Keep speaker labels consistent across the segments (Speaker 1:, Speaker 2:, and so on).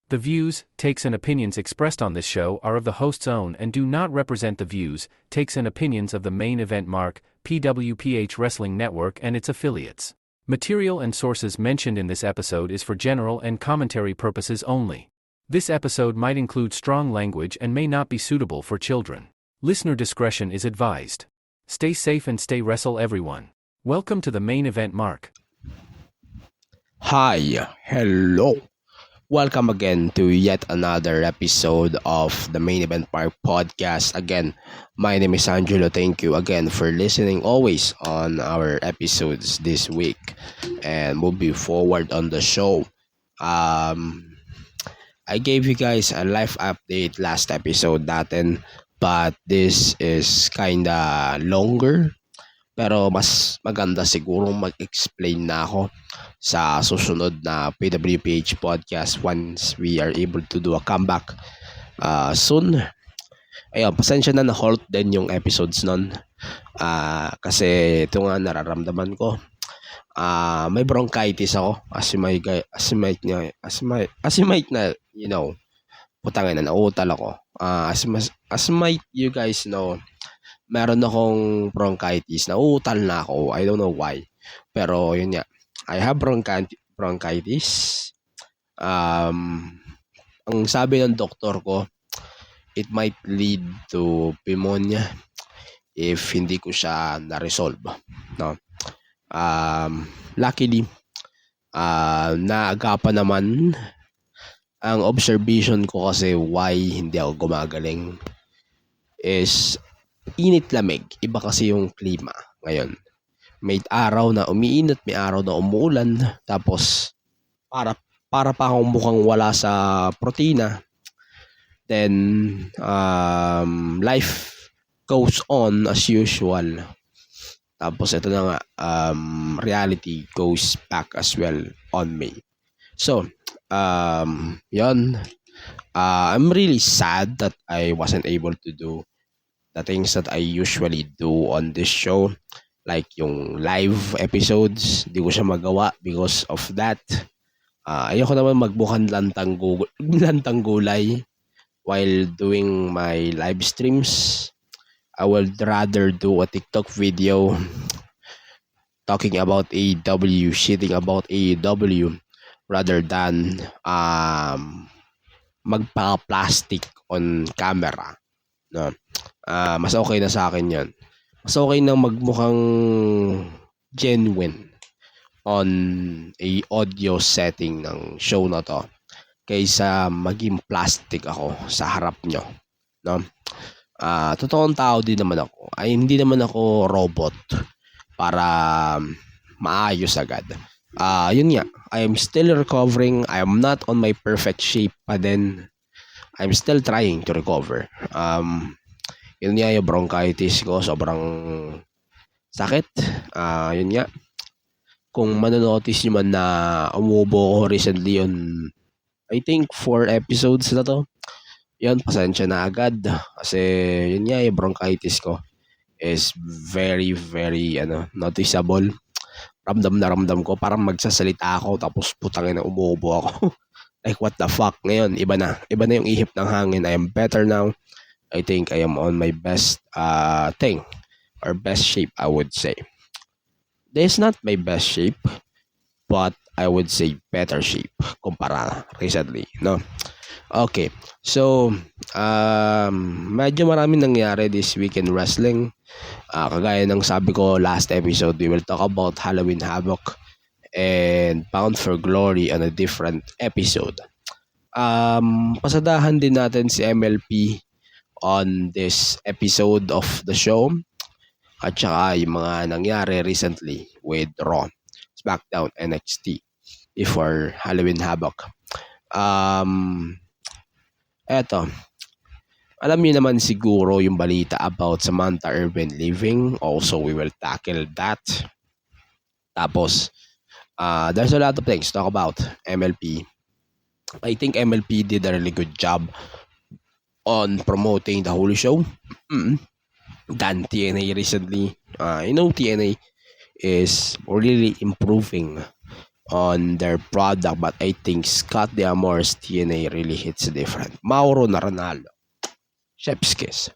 Speaker 1: The views, takes and opinions expressed on this show are of the host's own and do not represent the views, takes and opinions of the Main Event Mark, PWPH Wrestling Network and its affiliates. Material and sources mentioned in this episode is for general and commentary purposes only. This episode might include strong language and may not be suitable for children. Listener discretion is advised. Stay safe and stay wrestle everyone. Welcome to the Main Event Mark.
Speaker 2: Hi, hello. Welcome again to yet another episode of the Main Event Mark podcast. Again, my name is Angelo. Thank you again for listening always on our episodes this week. And moving forward on the show, I gave you guys a live update last episode natin, but this is kinda longer. Pero mas maganda siguro mag-explain na ako sa susunod na PWPH podcast once we are able to do a comeback soon. Ayun, pasensya na hold din yung episodes nun. Kasi ito nga nararamdaman ko. May bronchitis ako. As you might na, you know, putangin na nautal ako. As might you guys know, meron akong bronchitis. Nauutal na ako. I don't know why. Pero yun nga. I have bronchitis. Ang sabi ng doktor ko, it might lead to pneumonia if hindi ko siya na-resolve. No? Luckily, naagapan naman ang observation ko kasi why hindi ako gumagaling is init-lamig. Iba kasi yung klima ngayon. May araw na umiinit, may araw na umuulan. Tapos, para pa akong mukhang wala sa protina. Then, life goes on as usual. Tapos, ito na nga, reality goes back as well on me. So, yun. I'm really sad that I wasn't able to do the things that I usually do on this show, like yung live episodes. Di ko siya magawa because of that. Ayoko naman magbukan lantang gulay while doing my live streams. I would rather do a TikTok video talking about AEW, shitting about AEW, rather than magpa-plastic on camera. No. Mas okay na sa akin yan. Mas okay na magmukhang genuine on a audio setting ng show na to kaysa maging plastic ako sa harap nyo. No? Totoong tao din naman ako. Ay, hindi naman ako robot para maayos agad. Yun nga. I am still recovering. I am not on my perfect shape pa din. I'm still trying to recover. Yun nga yung bronchitis ko, sobrang sakit. Yun nga. Kung manonotice nyo man na umubo ko recently yun, I think 4 episodes na to. Yun, pasensya na agad. Kasi yun nga yung bronchitis ko is very, very noticeable. Ramdam ko. Parang magsasalita ako tapos putangin na umubo ako. Like what the fuck. Ngayon, iba na yung ihip ng hangin. I am better now. I think I am on my best thing or best shape, I would say. This is not my best shape, but I would say better shape kumpara recently, no? Okay, so medyo maraming nangyari this week in wrestling. Kagaya ng sabi ko last episode, we will talk about Halloween Havoc and Bound for Glory on a different episode. Pasadahan din natin si MLP on this episode of the show at saka yung mga nangyari recently with Raw, SmackDown, NXT before Halloween Havoc. Eto, alam niyo naman siguro yung balita about Samantha Irvin leaving. Also, we will tackle that. Tapos, there's a lot of things to talk about MLP. I think MLP did a really good job on promoting the whole show than TNA recently. TNA is really improving on their product, but I think Scott D'Amore's TNA really hits different. Mauro na Ronaldo. Chef's kiss.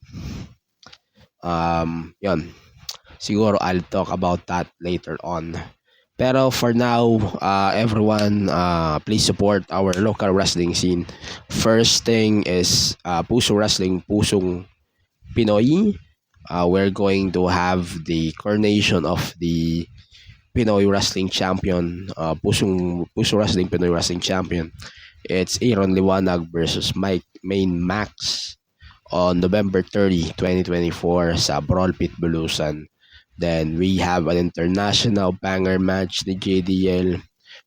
Speaker 2: Yun. Siguro I'll talk about that later on. Pero for now, everyone, please support our local wrestling scene. First thing is Puso Wrestling, Pusong Pinoy. We're going to have the coronation of the Pinoy Wrestling Champion, Puso Wrestling Pinoy Wrestling Champion. It's Aaron Liwanag versus Mike Main Max on November 30, 2024 sa Brawl Pit Bulusan. Then we have an international banger match, the JDL.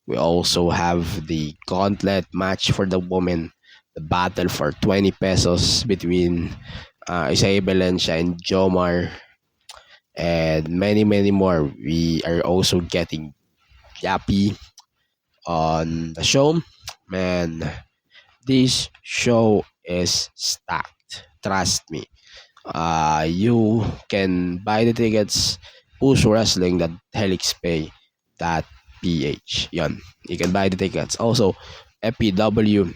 Speaker 2: We also have the gauntlet match for the women, the battle for 20 pesos between Isaiah Valencia and Jomar, and many more. We are also getting Yappy on the show. Man, this show is stacked. Trust me. You can buy the tickets PH. Yon. You can buy the tickets. Also, FPW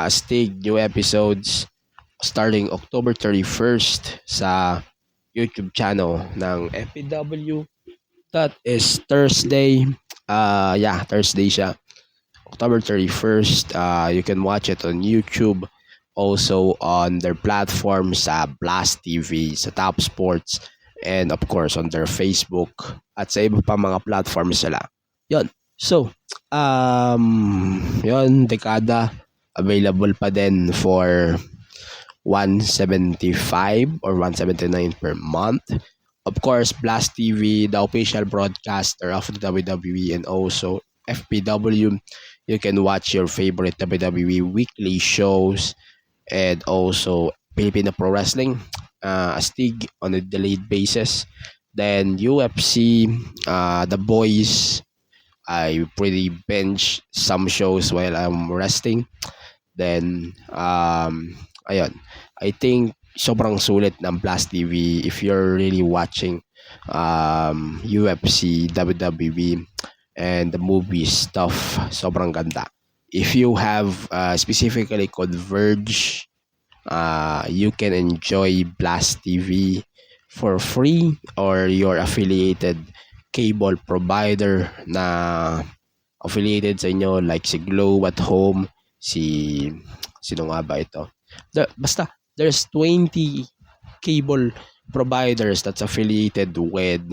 Speaker 2: Stig new episodes starting October 31st sa YouTube channel ng FPW. That is Thursday. Thursday siya. October 31st. You can watch it on YouTube. Also on their platforms sa Blast TV, sa Top Sports, and of course on their Facebook at sa iba pa mga platforms sila. Yon. So, yon, dekada available pa din for 175 or 179 per month. Of course, Blast TV, the official broadcaster of the WWE, and also FPW. You can watch your favorite WWE weekly shows and also Filipino Pro Wrestling, Astig on a delayed basis. Then UFC, The Boys, I pretty binge some shows while I'm resting. Then, ayun, I think sobrang sulit ng Blast TV if you're really watching UFC, WWE, and the movie stuff. Sobrang ganda. If you have specifically Converge, you can enjoy Blast TV for free, or your affiliated cable provider na affiliated sa inyo, like si Glow at Home, sino nga ba ito? Basta there's 20 cable providers that's affiliated with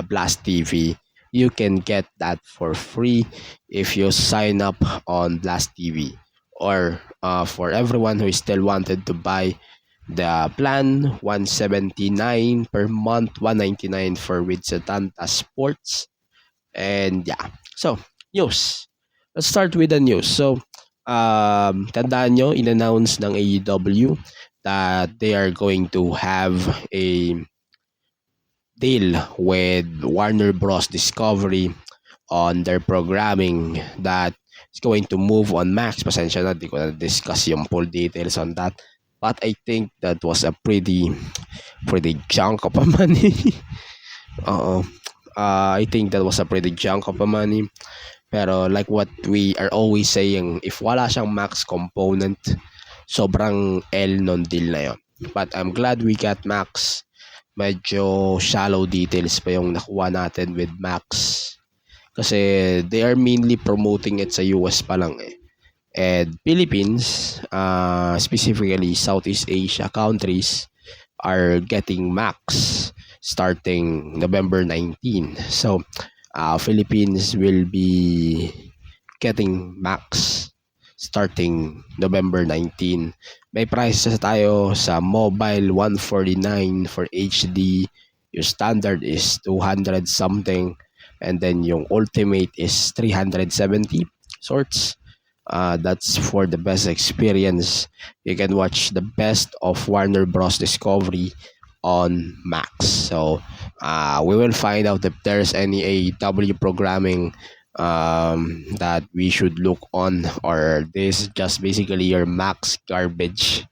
Speaker 2: Blast TV. You can get that for free if you sign up on Blast TV. Or for everyone who still wanted to buy the plan, 179 per month, 199 for with Satanta Sports. And yeah. So, news. Let's start with the news. So, tandaan nyo, in-announce ng AEW that they are going to have a deal with Warner Bros. Discovery on their programming that is going to move on Max. Pasensya na, di ko na discuss yung full details on that. But I think that was a pretty chunk of money. I think that was a pretty chunk of money. Pero like what we are always saying, if wala siyang Max component, sobrang L non deal na yun. But I'm glad we got Max. Medyo shallow details pa yung nakuha natin with Max. Kasi they are mainly promoting it sa US pa lang eh. And Philippines, specifically Southeast Asia countries, are getting Max starting November 19. So, Philippines will be getting Max starting November 19. May prices tayo sa mobile, 149 for HD. Yung standard is 200 something. And then yung ultimate is 370 sorts. That's for the best experience. You can watch the best of Warner Bros. Discovery on Max. So, we will find out if there's any AEW programming that we should look on, or this is just basically your Max garbage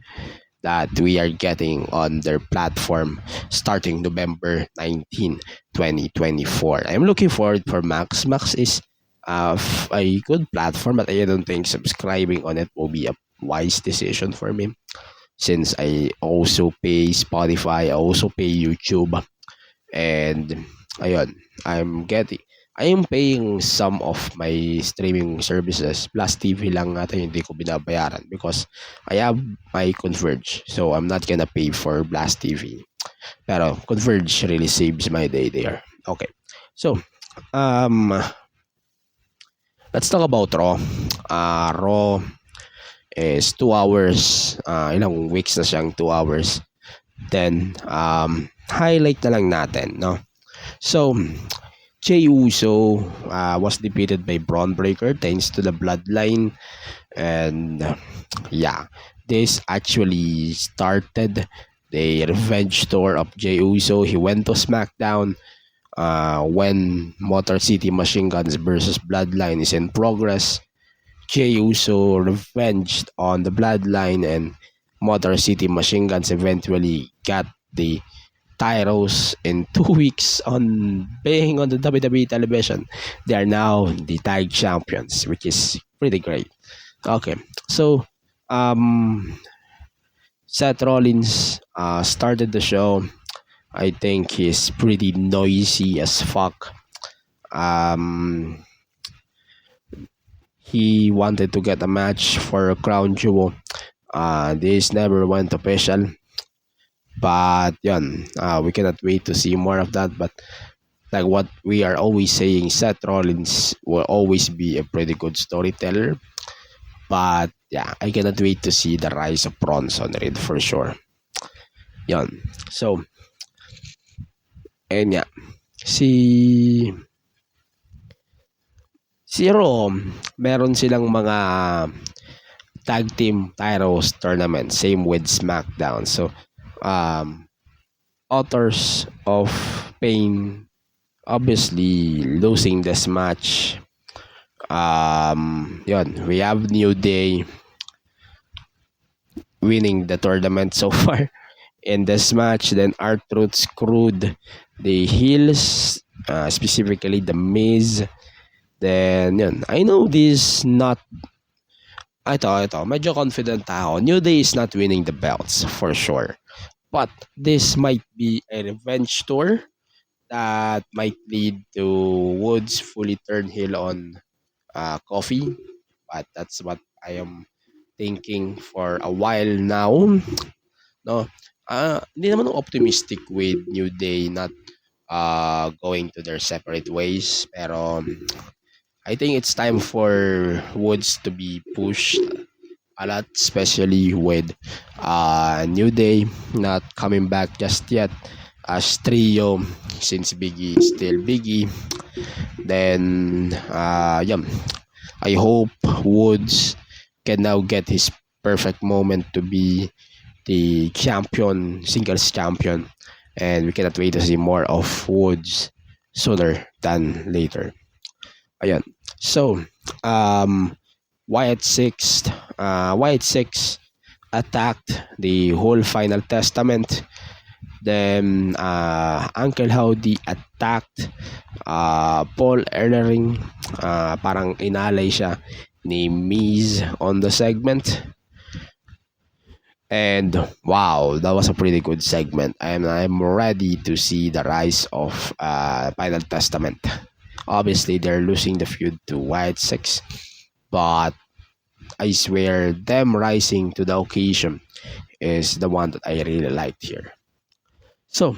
Speaker 2: that we are getting on their platform starting November 19, 2024. I'm looking forward for Max. Max is a good platform, but I don't think subscribing on it will be a wise decision for me, since I also pay Spotify, I also pay YouTube, and ayun, I am paying some of my streaming services. Plus TV lang ata hindi ko binabayaran because I have my Converge. So I'm not gonna pay for Blast TV. Pero Converge really saves my day there. Okay. So, um, let's talk about Raw. Raw is 2 hours. Ilang weeks na siyang 2 hours. Then, highlight na lang natin, no? So, Jey Uso was defeated by Braun Breaker thanks to the bloodline. And yeah, this actually started the revenge tour of Jey Uso. He went to SmackDown when Motor City Machine Guns versus Bloodline is in progress. Jey Uso revenged on the Bloodline, and Motor City Machine Guns eventually got the titles in 2 weeks on being on the WWE television. They are now the tag champions, which is pretty great. Okay, so Seth Rollins started the show. I think he's pretty noisy as fuck. He wanted to get a match for a crown jewel. This never went official. But yun, we cannot wait to see more of that. But like what we are always saying, Seth Rollins will always be a pretty good storyteller. But yeah, I cannot wait to see the rise of Bronson Reed for sure. Yun. So, and yeah, si Raw, meron silang mga tag team titles tournament. Same with SmackDown. So, Authors of Pain obviously losing this match. Yun, we have New Day winning the tournament so far in this match. Then R-Truth screwed the heels, specifically the Miz. Then yun, I know this not ito, medyo confident ako. New Day is not winning the belts for sure. But this might be a revenge tour that might lead to Woods fully turn heel on Coffee. But that's what I am thinking for a while now. No, hindi naman ako optimistic with New Day not going to their separate ways. Pero I think it's time for Woods to be pushed a lot, especially with New Day not coming back just yet as trio, since Biggie is still Biggie. Then yeah, I hope Woods can now get his perfect moment to be the champion, singles champion, and we cannot wait to see more of Woods sooner than later. Ayan. So, Wyatt Six attacked the whole Final Testament. Then Uncle Howdy attacked Paul Ellering. Parang inalay siya ni Miz on the segment. And wow, that was a pretty good segment. And I'm ready to see the rise of Final Testament. Obviously, they're losing the feud to Wyatt Six, but I swear them rising to the occasion is the one that I really liked here. So,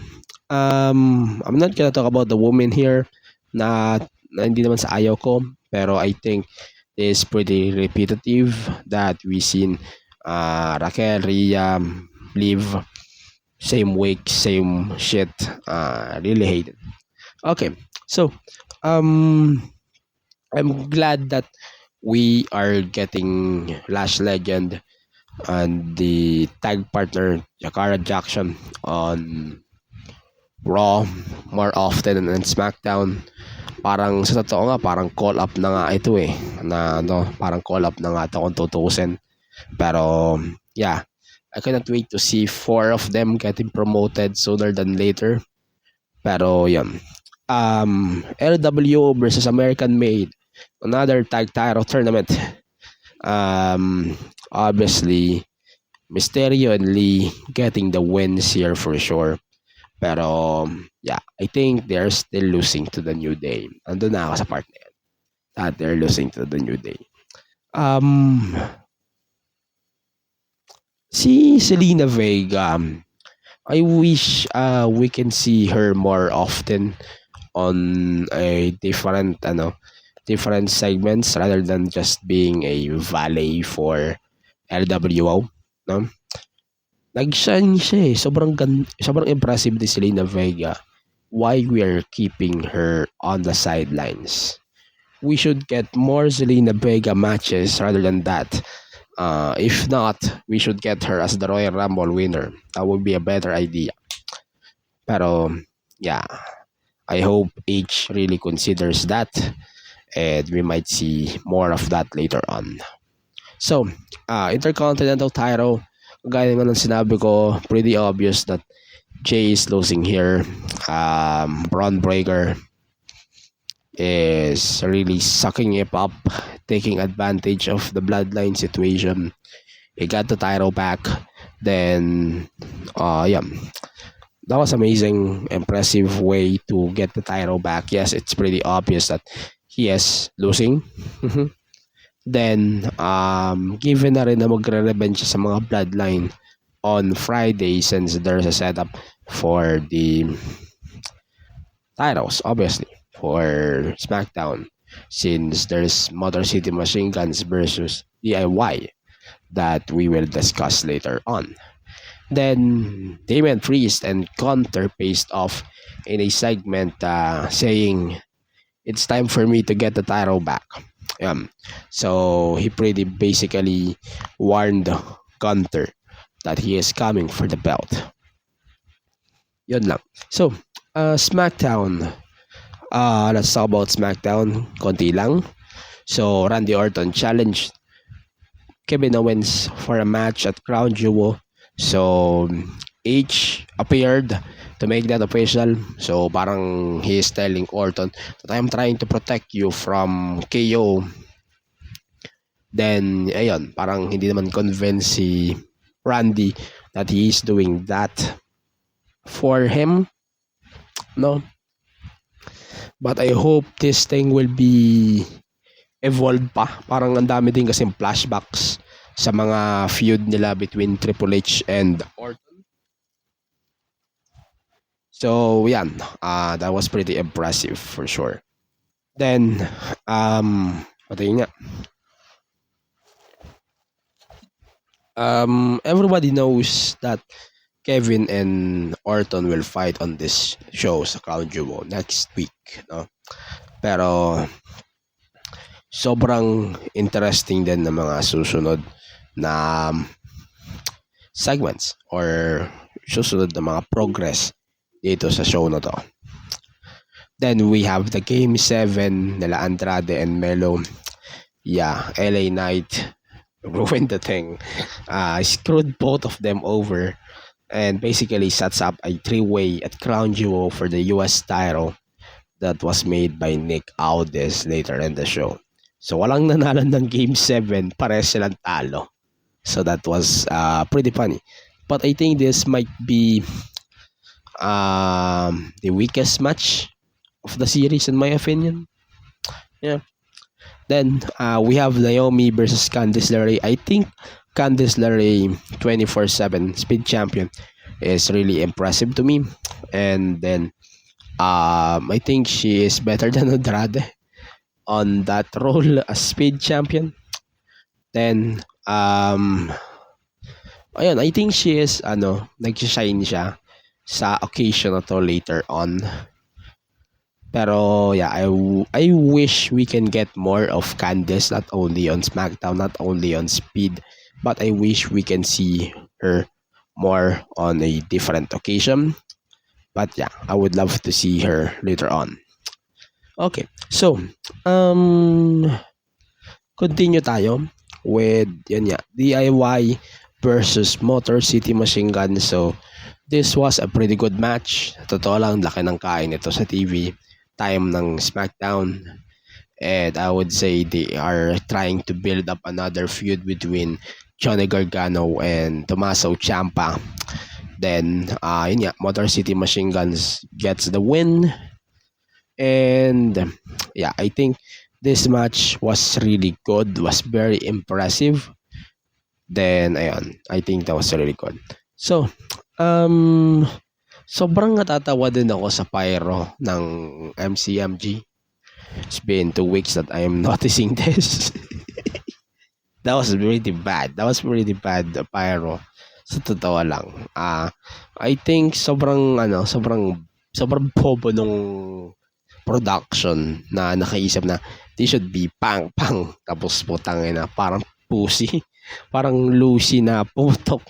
Speaker 2: I'm not gonna talk about the women here na hindi naman sa ayaw ko, pero I think it's pretty repetitive that we seen Raquel, Rhea, Liv, same week, same shit. Really hate it. Okay, so I'm glad that we are getting Lash Legend and the tag partner Jakara Jackson on Raw more often than SmackDown. Parang sa totoo nga, parang call up na nga ito eh. Parang call up na nga ito kung tutusin. Pero yeah, I cannot wait to see 4 of them getting promoted sooner than later. Pero yun. LWO versus American Made. another tag title tournament. Obviously, Mysterio and Lee getting the wins here for sure. Pero, yeah, I think they're still losing to the New Day. Andun na ako sa part na yan. That they're losing to the New Day. Si Selena Vega, I wish we can see her more often on a different segments rather than just being a valet for LWO, no? Nag-shine siya eh. Sobrang impressive ni Selena Vega. Why we are keeping her on the sidelines? We should get more Selena Vega matches rather than that. If not, we should get her as the Royal Rumble winner. That would be a better idea. Pero, yeah, I hope H really considers that, and we might see more of that later on. So, Intercontinental title, gaya nga ng sinabi ko, pretty obvious that Jay is losing here. Braun Breaker is really sucking it up, taking advantage of the bloodline situation. He got the title back. Then, that was amazing, impressive way to get the title back. Yes, it's pretty obvious that he is losing. Then, given na rin na magre-revenge sa mga bloodline on Friday since there's a setup for the titles, obviously, for SmackDown, since there's Motor City Machine Guns versus DIY that we will discuss later on. Then, Damian Priest and Gunter faced off in a segment saying, it's time for me to get the title back. So, he pretty basically warned Gunter that he is coming for the belt. Yun lang. So, SmackDown. Let's talk about SmackDown. Konti lang. So, Randy Orton challenged Kevin Owens for a match at Crown Jewel. So, H appeared to make that official. So, parang he is telling Orton that I'm trying to protect you from KO. Then, ayun, parang hindi naman convince si Randy that he is doing that for him. No? But I hope this thing will be evolved pa. Parang ang dami din kasing flashbacks sa mga feud nila between Triple H and Orton. So, yan. That was pretty impressive for sure. Then, patayin nga. Everybody knows that Kevin and Orton will fight on this show sa Crown Jewel next week, no? Pero sobrang interesting din ng mga susunod na segments or susunod na mga progress dito sa show na to. Then we have the Game 7 nila Andrade and Melo. Yeah, LA Knight ruined the thing. Screwed both of them over and basically sets up a three-way at Crown Jewel for the US title that was made by Nick Aldis later in the show. So walang nanalo ng Game 7, pares silang talo. So that was pretty funny. But I think this might be the weakest match of the series in my opinion. Yeah. Then we have Naomi versus Candice LeRae. I think Candice LeRae 24/7 Speed Champion is really impressive to me. And then I think she is better than Andrade on that role as Speed Champion. Then ayun, I think she is nag-shine siya sa occasion na to later on. Pero yeah, I wish we can get more of Candice, not only on SmackDown, not only on Speed, but I wish we can see her more on a different occasion. But yeah, I would love to see her later on. Okay, so continue tayo with DIY versus Motor City Machine Gun. So this was a pretty good match. Totoo lang, laki ng kain ito sa TV time ng SmackDown. And I would say they are trying to build up another feud between Johnny Gargano and Tommaso Ciampa. Then, yun nga, Motor City Machine Guns gets the win. And yeah, I think this match was really good, was very impressive. Then, ayun, I think that was really good. So, um, sobrang natatawa din ako sa pyro ng MCMG. It's been 2 weeks that I am noticing this. That was really bad. That was really bad, pyro. Sa totoo lang. I think sobrang bobo nung production na nakaisip na they should be pang pang tapos putang ina parang pussy, parang Lucy na putok.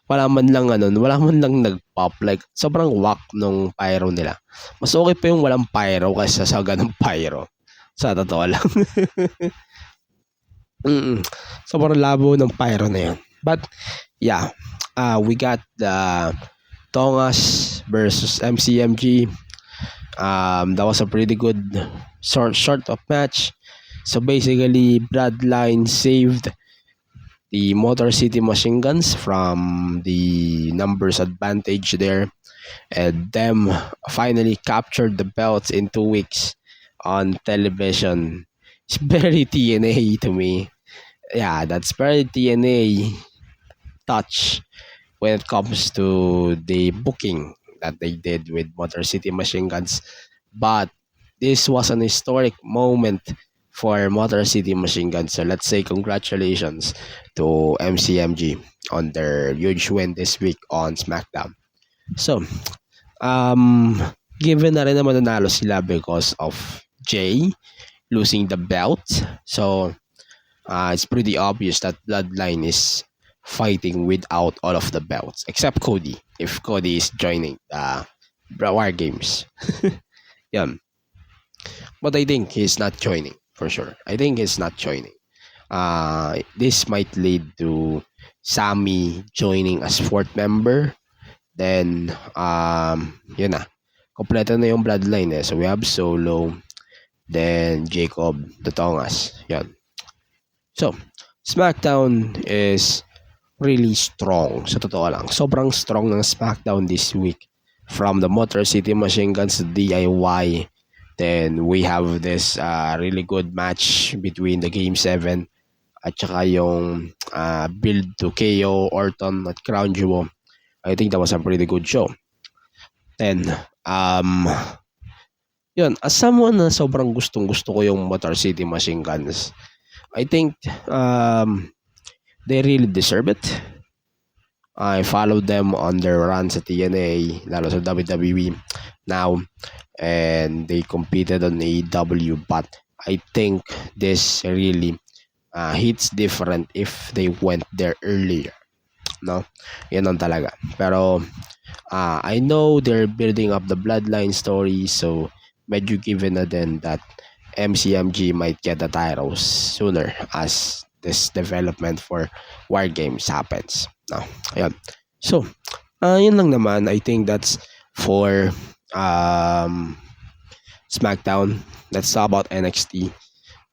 Speaker 2: Wala man lang nag-pop, like sobrang whack nung pyro nila. Mas okay pa yung walang pyro kaysa sa ganung pyro. Sa totoo lang. Sobrang labo ng pyro na yun. But yeah, we got the Tongas versus MCMG. That was a pretty good short of match. So basically, Bloodline saved the Motor City Machine Guns from the numbers advantage there, and them finally captured the belts in 2 weeks on television. It's very TNA to me. Yeah, that's very TNA touch when it comes to the booking that they did with Motor City Machine Guns. But this was an historic moment for Motor City Machine Guns. So let's say congratulations to MCMG on their huge win this week on SmackDown. So, given na rin naman nanalo sila because of Jay losing the belt. So, it's pretty obvious that Bloodline is fighting without all of the belts except Cody, if Cody is joining War Games. Yan. But I think he's not joining for sure. I think he's not joining. This might lead to Sammy joining as fourth member. Then yun na. Kompleto na yung Bloodline eh. So we have Solo, then Jacob, the Tongas. Yan. So, SmackDown is really strong. Sa totoo lang, sobrang strong ng SmackDown this week. From the Motor City Machine Guns DIY, then we have this really good match between the Game 7 at saka yung build to KO Orton at Crown Jewel. I think that was a pretty good show. Then, yun, as someone na sobrang gustong-gusto ko yung Motor City Machine Guns, I think they really deserve it. I followed them on their runs at TNA, lalo sa WWE now, and they competed on AEW, but I think this really hits different if they went there earlier. No? Yan ang talaga. Pero I know they're building up the Bloodline story, so medyo given na din that MCMG might get the titles sooner as this development for War Games happens. No, ayun. So, yun lang naman. I think that's for SmackDown. Let's talk about NXT.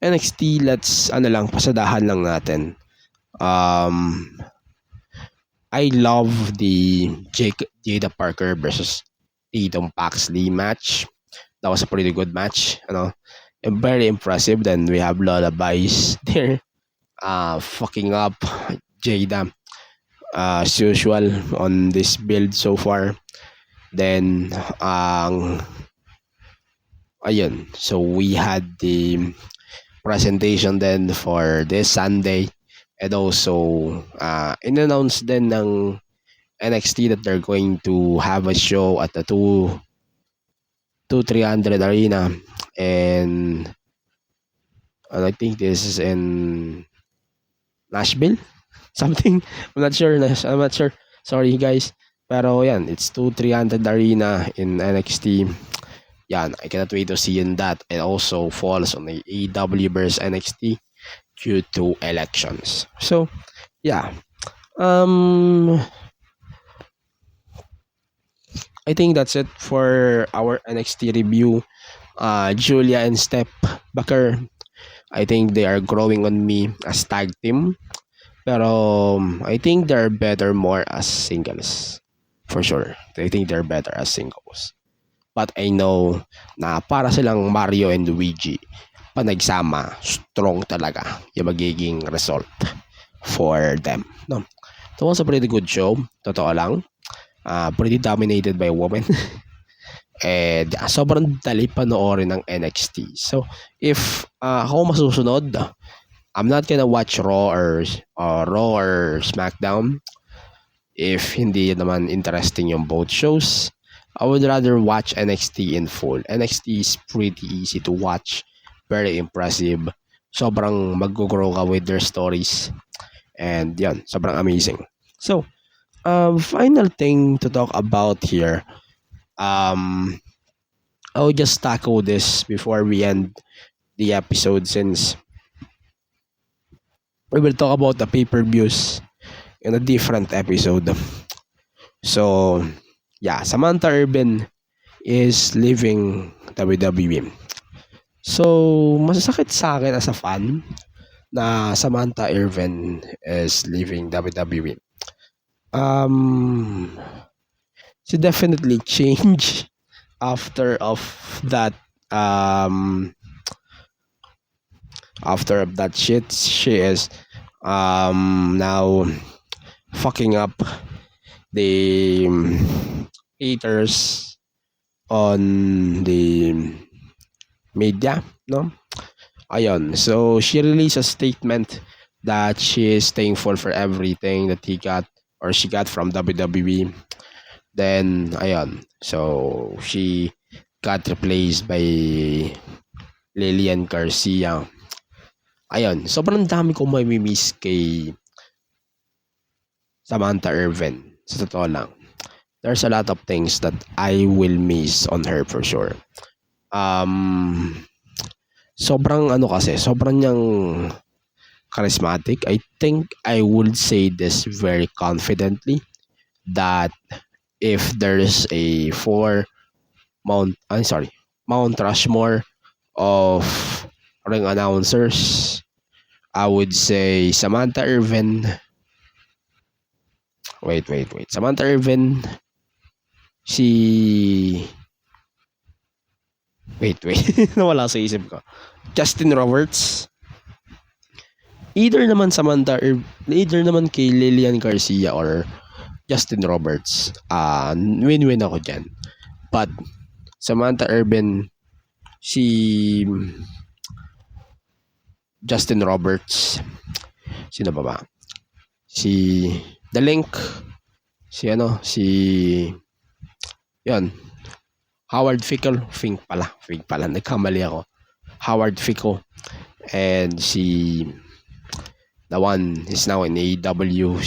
Speaker 2: NXT, let's pasadahan lang natin. I love the Jada Parker versus Tatum Paxley match. That was a pretty good match, and very impressive. Then we have Lullabies there, fucking up Jada as usual on this build so far. Then ayun, so we had the presentation then for this Sunday, and also in-announce din ng NXT that they're going to have a show at the 300 Arena, and I think this is in Nashville, something. I'm not sure. Sorry guys. Pero yan, it's 300 Arena in NXT. Yan, I cannot wait to see in that. It also falls on the AEW versus NXT due to elections. So, yeah. I think that's it for our NXT review. Julia and Steph Baker I think they are growing on me as tag team. Pero I think they're better more as singles. For sure. I think they're better as singles. But I know na para silang Mario and Luigi, pag nagsama, strong talaga yung magiging result for them. No? It was a pretty good show. Totoo lang. Pretty dominated by women. And sobrang dali panoorin ng NXT. So, if ako masusunod, I'm not gonna watch Raw or SmackDown if hindi naman interesting yung both shows. I would rather watch NXT in full. NXT is pretty easy to watch, very impressive. Sobrang mag-grow ka with their stories. And yan, sobrang amazing. So, final thing to talk about here. I'll just tackle this before we end the episode since we will talk about the pay-per-views in a different episode. So, yeah, Samantha Irvin is leaving WWE. So, masasakit sa akin as a fan na Samantha Irvin is leaving WWE. She definitely changed after that shit. She is now fucking up the haters on the media, no? Ayun. So she released a statement that she is thankful for everything that she got from WWE. Then ayun. So she got replaced by Lillian Garcia. Ayun, sobrang dami kong may-miss kay Samantha Irvin. Sa totoo lang. There's a lot of things that I will miss on her for sure. Sobrang niyang charismatic. I think I would say this very confidently that if there's a Mount Rushmore of ring announcers, I would say Samantha Irvin. Wait. Samantha Irvin. Wait. Nawala sa isip ko. Justin Roberts. Either naman kay Lillian Garcia or Justin Roberts. Win-win ako dyan. But Samantha Irvin, Justin Roberts, sino ba? The Link, yan, Howard Fickle, Fink pala, nagkamali ako. Howard Fickle, and the one is now in AEW,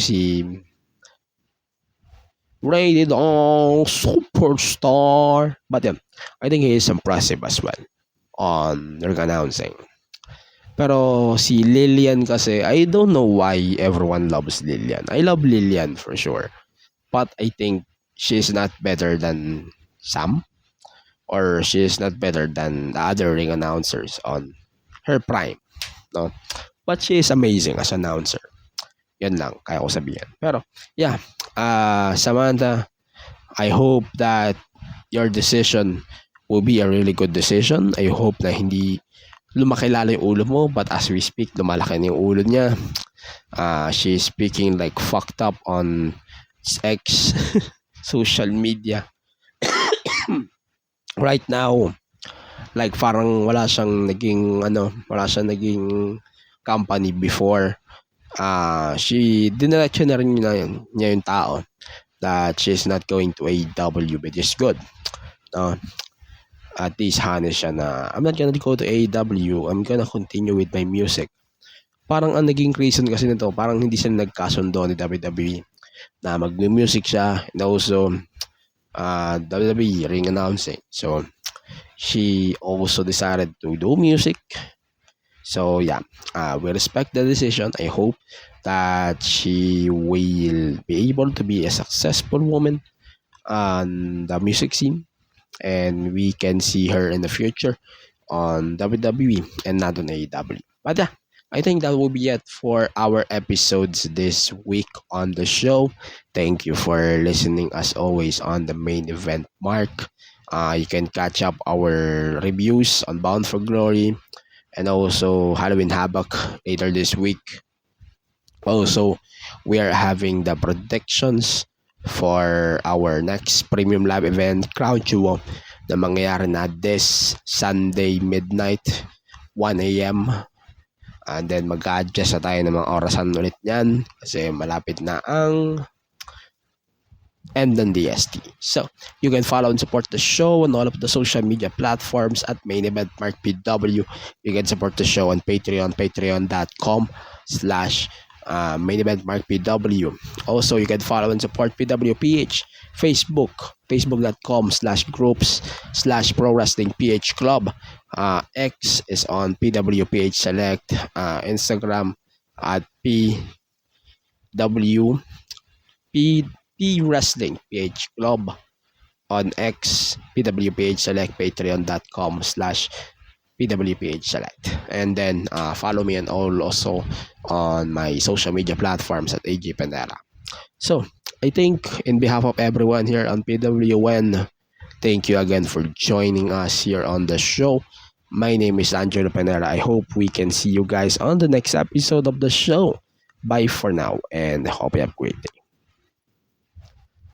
Speaker 2: Rated on Superstar. But yeah, I think he is impressive as well on ring announcing. Pero si Lillian kasi, I don't know why everyone loves Lillian. I love Lillian for sure. But I think she's not better than Sam. Or she is not better than the other ring announcers on her prime. No? But she is amazing as announcer. Yan lang, kaya ko sabihin. Pero, yeah. Samantha, I hope that your decision will be a really good decision. I hope na hindi lumaki lalo yung ulo mo, but as we speak, lumalaki na yung ulo niya. She's speaking like fucked up on X, social media. Right now, like parang wala siyang naging company before. She diniretso na rin niya yung tao that she's not going to AEW, which is good. At least honest siya na I'm not gonna go to AEW, I'm gonna continue with my music. Parang ang naging reason kasi nito, parang hindi sila nagkasundo ni WWE na mag-music siya, and also WWE ring announcing. So she also decided to do music. So yeah, we respect the decision. I hope that she will be able to be a successful woman on the music scene, and we can see her in the future on WWE and not on AEW. But yeah, I think that will be it for our episodes this week on the show. Thank you for listening as always on the main event mark. You can catch up our reviews on Bound for Glory and also Halloween Havoc later this week. Also, we are having the predictions for our next premium live event, Crown Jewel, na mangyayari na this Sunday midnight, 1 a.m. And then mag-adjust na tayo ng mga orasan ulit niyan kasi malapit na ang and then DST. So, you can follow and support the show on all of the social media platforms at Main Event Mark PW. You can support the show on Patreon, patreon.com/Main Event Mark PW. Also, you can follow and support PWPH, Facebook, facebook.com/groups/Pro Wrestling PH Club. X is on PWPH Select, Instagram at P Wrestling PH Club, on X, PWPH Select, patreon.com/PWPH Select. And then follow me and all also on my social media platforms at AJ Panera. So, I think in behalf of everyone here on PWN, thank you again for joining us here on the show. My name is Angelo Panera. I hope we can see you guys on the next episode of the show. Bye for now and hope you have a great day.